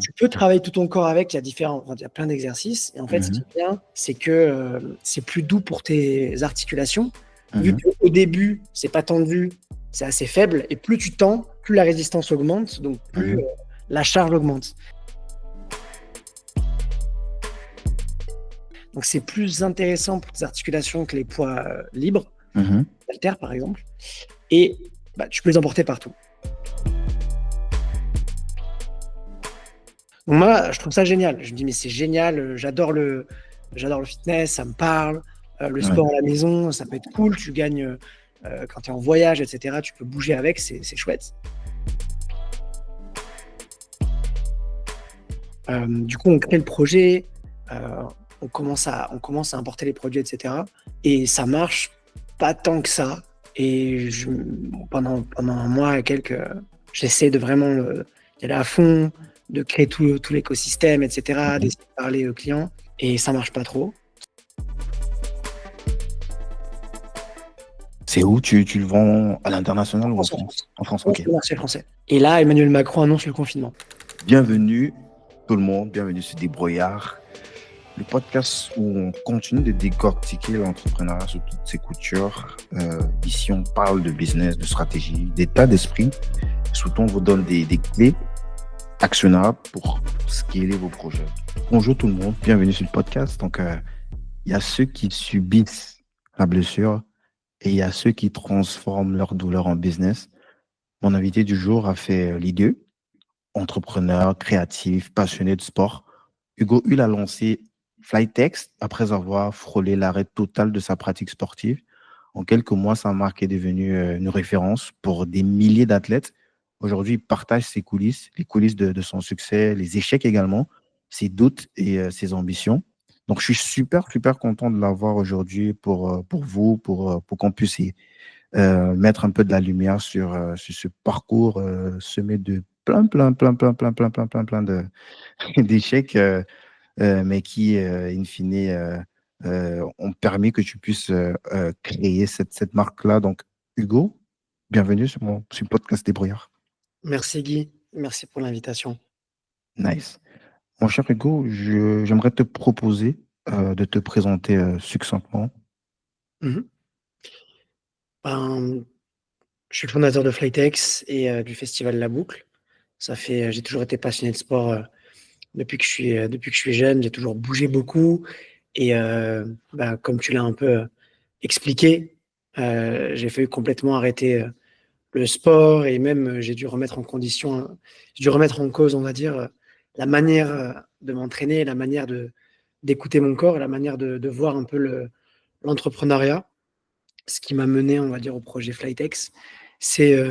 Tu peux travailler tout ton corps avec, il y a plein d'exercices. Et en fait, ce qui Mhm. est bien, c'est que c'est plus doux pour tes articulations. Vu Mhm. qu'au début, c'est pas tendu, c'est assez faible. Et plus tu tends, plus la résistance augmente, donc plus Mhm. la charge augmente. Donc c'est plus intéressant pour tes articulations que les poids libres, Mhm. haltères par exemple. Et tu peux les emporter partout. Donc moi, je trouve ça génial. Je me dis, mais c'est génial, j'adore le fitness, ça me parle. Le Ouais. sport à la maison, ça peut être cool. Tu gagnes quand tu es en voyage, etc. Tu peux bouger avec, c'est chouette. Du coup, on crée le projet, on commence à importer les produits, etc. Et ça marche pas tant que ça. Et pendant un mois et quelques, j'essaie de vraiment y aller à fond, de créer tout l'écosystème, etc., Mhm. d'essayer de parler aux clients. Et ça marche pas trop. C'est où tu le vends à l'international ou en En France? France. En France, On ok. fait le marché français. Et là, Emmanuel Macron annonce le confinement. Bienvenue tout le monde, bienvenue sur Débrouillard, le podcast où on continue de décortiquer l'entrepreneuriat sous toutes ses coutures. Ici, on parle de business, de stratégie, d'état d'esprit. Surtout, on vous donne des clés actionnables pour scaler vos projets. Bonjour tout le monde, bienvenue sur le podcast. Donc, il y a ceux qui subissent la blessure et il y a ceux qui transforment leur douleur en business. Mon invité du jour a fait les deux, entrepreneur, créatif, passionné de sport. Hugo Hull a lancé Flytex après avoir frôlé l'arrêt total de sa pratique sportive. En quelques mois, sa marque est devenue une référence pour des milliers d'athlètes. Aujourd'hui, il partage ses coulisses, les coulisses de son succès, les échecs également, ses doutes et ses ambitions. Donc, je suis super, super content de l'avoir aujourd'hui pour vous, pour qu'on puisse mettre un peu de la lumière sur ce parcours semé de plein d'échecs, mais qui, in fine, ont permis que tu puisses créer cette marque-là. Donc, Hugo, bienvenue sur le podcast Débrouillard. Merci Guy, merci pour l'invitation. Nice. Mon cher Hugo, j'aimerais te proposer de te présenter succinctement. Mhm. Ben, je suis le fondateur de Flytex et du festival La Boucle. J'ai toujours été passionné de sport depuis que je suis jeune. J'ai toujours bougé beaucoup et comme tu l'as un peu expliqué, j'ai failli complètement arrêter le sport et même j'ai dû remettre en cause, on va dire, la manière de m'entraîner, la manière d'écouter mon corps, la manière de voir un peu l'entrepreneuriat. Ce qui m'a mené, on va dire, au projet Flytex, c'est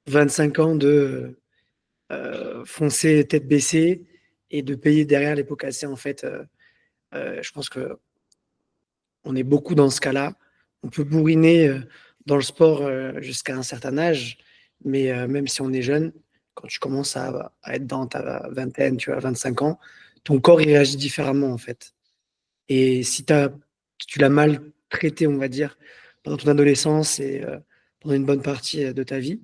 25 ans de foncer tête baissée et de payer derrière les pots cassés. En fait, je pense que on est beaucoup dans ce cas-là. On peut bourriner dans le sport jusqu'à un certain âge, mais même si on est jeune, quand tu commences à être dans ta vingtaine, tu as 25 ans, ton corps il réagit différemment en fait. Et si tu l'as mal traité, on va dire, pendant ton adolescence et pendant une bonne partie de ta vie,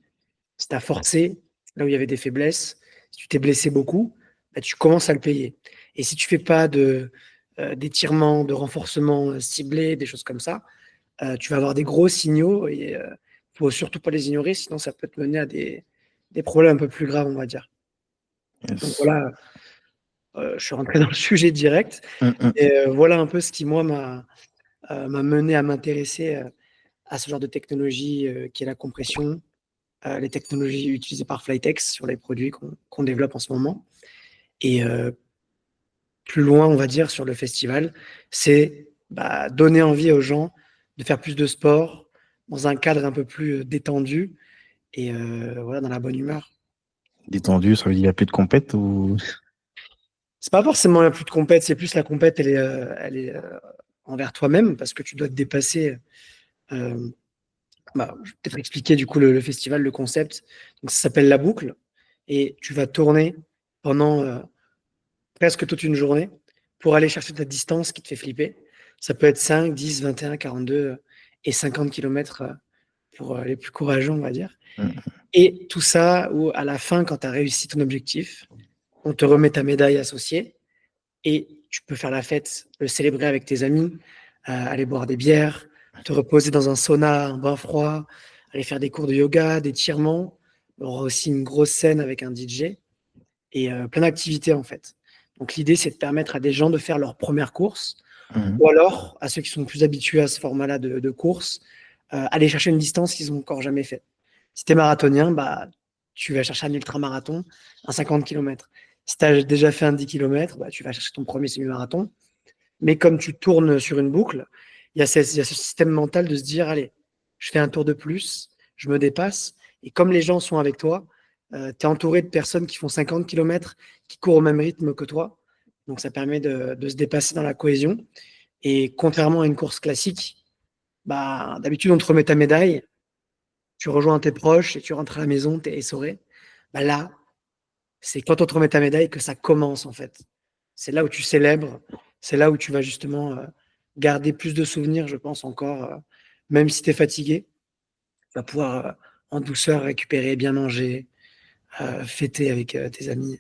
si tu as forcé là où il y avait des faiblesses, si tu t'es blessé beaucoup, tu commences à le payer. Et si tu fais pas d'étirements, de renforcement ciblés, des choses comme ça, tu vas avoir des gros signaux et faut surtout pas les ignorer, sinon ça peut te mener à des problèmes un peu plus graves, on va dire. Donc Yes. voilà, je suis rentré dans le sujet direct. Hum, hum. Et voilà un peu ce qui, moi, m'a mené à m'intéresser à ce genre de technologie qui est la compression, les technologies utilisées par Flytex sur les produits qu'on développe en ce moment. Et plus loin, on va dire, sur le festival, c'est donner envie aux gens de faire plus de sport dans un cadre un peu plus détendu et voilà, dans la bonne humeur. Détendu, ça veut dire qu'il n'y a plus de compète ou... C'est pas forcément la plus de compète, c'est plus la compète, elle est envers toi-même parce que tu dois te dépasser. euh, je vais peut-être expliquer du coup le festival, le concept. Donc, ça s'appelle La Boucle et tu vas tourner pendant presque toute une journée pour aller chercher ta distance qui te fait flipper. Ça peut être 5, 10, 21, 42 et 50 km pour les plus courageux, on va dire. Hum. Et tout ça, où à la fin, quand tu as réussi ton objectif, on te remet ta médaille associée et tu peux faire la fête, le célébrer avec tes amis, aller boire des bières, te reposer dans un sauna, un bain froid, aller faire des cours de yoga, d'étirements. On aura aussi une grosse scène avec un DJ et plein d'activités en fait. Donc l'idée, c'est de permettre à des gens de faire leur première course Mhm. ou alors à ceux qui sont plus habitués à ce format-là de course, aller chercher une distance qu'ils n'ont encore jamais fait. Si tu es marathonien, bah, tu vas chercher un ultramarathon, un 50 km. Si tu as déjà fait un 10 km, bah, tu vas chercher ton premier semi-marathon. Mais comme tu tournes sur une boucle, il y a ce système mental de se dire, allez, je fais un tour de plus, je me dépasse. Et comme les gens sont avec toi, tu es entouré de personnes qui font 50 km, qui courent au même rythme que toi. Donc ça permet de se dépasser dans la cohésion. Et contrairement à une course classique, bah, d'habitude, on te remet ta médaille, tu rejoins tes proches et tu rentres à la maison, tu es essoré. Bah là, c'est quand on te remet ta médaille que ça commence, en fait. C'est là où tu célèbres, c'est là où tu vas justement garder plus de souvenirs, je pense, encore, même si tu es fatigué, tu vas pouvoir en douceur récupérer, bien manger, fêter avec tes amis.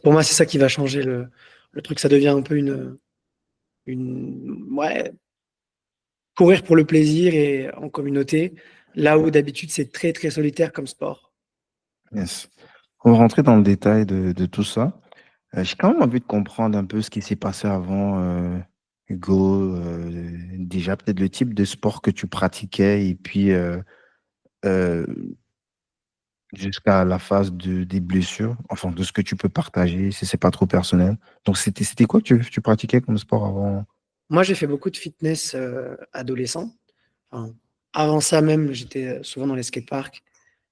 Pour moi, c'est ça qui va changer le truc. Ça devient un peu ouais, courir pour le plaisir et en communauté, là où d'habitude c'est très très solitaire comme sport. Yes. On va rentrer dans le détail de tout ça. J'ai quand même envie de comprendre un peu ce qui s'est passé avant, Hugo. Déjà, peut-être le type de sport que tu pratiquais et puis euh, jusqu'à la phase des blessures, enfin, de ce que tu peux partager, si c'est pas trop personnel. Donc, c'était quoi que tu pratiquais comme sport avant? Moi j'ai fait beaucoup de fitness adolescent. Enfin, avant ça même, j'étais souvent dans les skateparks,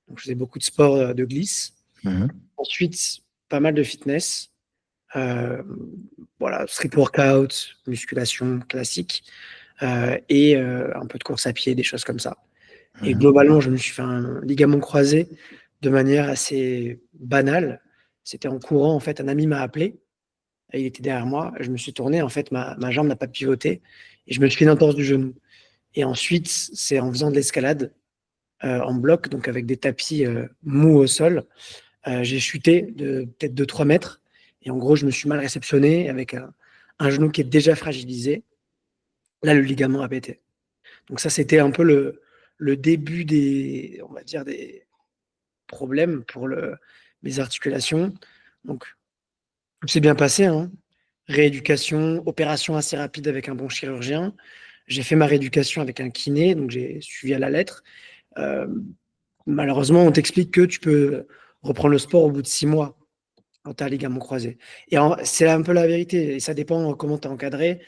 donc je faisais beaucoup de sport de glisse. Mhm. Ensuite, pas mal de fitness, euh, voilà, street workout, musculation classique, et un peu de course à pied, des choses comme ça. Et Mhm. globalement, je me suis fait un ligament croisé de manière assez banale. C'était en courant, en fait, un ami m'a appelé. Il était derrière moi. Je me suis tourné. En fait, ma jambe n'a pas pivoté et je me suis fait une entorse du genou. Et ensuite, c'est en faisant de l'escalade en bloc, donc avec des tapis mous au sol. J'ai chuté de peut-être de 3 mètres. Et en gros, je me suis mal réceptionné avec un genou qui est déjà fragilisé. Là, le ligament a pété. Donc ça, c'était un peu le début des, on va dire, des problèmes pour mes articulations. Donc, tout s'est bien passé, hein. Rééducation, opération assez rapide avec un bon chirurgien. J'ai fait ma rééducation avec un kiné, donc j'ai suivi à la lettre. Euh, Malheureusement, on t'explique que tu peux reprendre le sport au bout de 6 mois quand tu as un ligament croisé. Et c'est un peu la vérité, et ça dépend comment tu es encadré.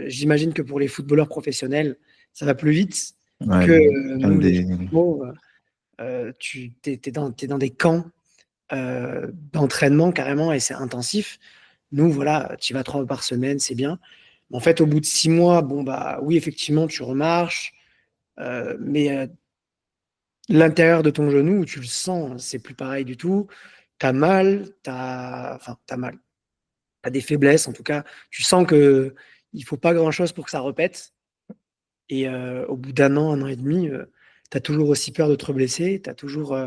J'imagine que pour les footballeurs professionnels, ça va plus vite Ouais, que un nous, les des... jumeaux, tu t'es dans des camps d'entraînement carrément et c'est intensif. Nous, voilà, tu y vas 3 fois par semaine, c'est bien. Mais en fait, au bout de 6 mois, bon, bah oui, effectivement, tu remarches, mais l'intérieur de ton genou, tu le sens, c'est plus pareil du tout. Tu as mal, enfin, tu as mal. Tu as des faiblesses, en tout cas. Tu sens que il faut pas grand-chose pour que ça repète. Et au bout d'un an et demi, tu as toujours aussi peur de te blesser, tu as toujours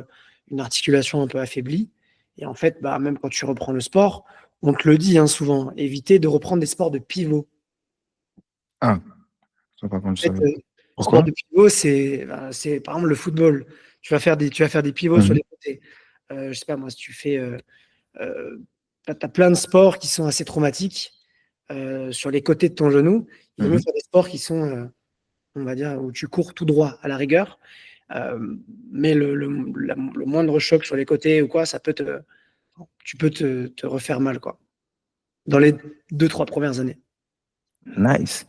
une articulation un peu affaiblie. Et en fait, bah, même quand tu reprends le sport, on te le dit hein, souvent, éviter de reprendre des sports de pivot. Ah, ça par contre, je En fait, savais. sport Pourquoi? de pivot, c'est par exemple le football. Tu vas faire des pivots sur Mhm. les côtés. Je sais pas moi, si tu fais. Tu as plein de sports qui sont assez traumatiques sur les côtés de ton genou. Il vaut mieux Mhm. faire des sports qui sont on va dire, où tu cours tout droit à la rigueur. Euh, mais le moindre choc sur les côtés ou quoi, tu peux te refaire mal, quoi, dans les 2, 3 premières années. Nice.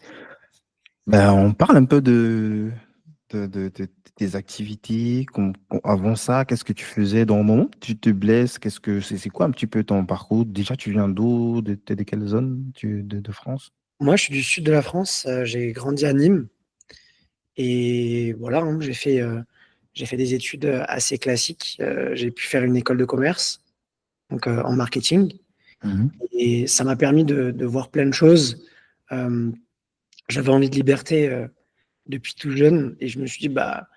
Ben, on parle un peu de tes activités. Avant ça, qu'est-ce que tu faisais dans le moment où tu te blesses? C'est quoi un petit peu ton parcours? Déjà, tu viens d'où? T'es de quelle zone de France? Moi, je suis du sud de la France, j'ai grandi à Nîmes et voilà, hein, j'ai fait des études assez classiques. J'ai pu faire une école de commerce, donc en marketing, Mhm. et ça m'a permis de voir plein de choses. Euh, J'avais envie de liberté depuis tout jeune et je me suis dit, bah,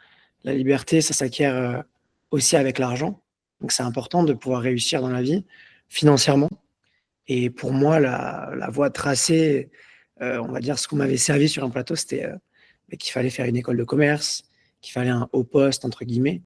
la liberté, ça s'acquiert aussi avec l'argent. Donc c'est important de pouvoir réussir dans la vie. financièrement. Et pour moi, la voie tracée, on va dire ce qu'on m'avait servi sur un plateau, c'était qu'il fallait faire une école de commerce, qu'il fallait un haut poste, entre guillemets.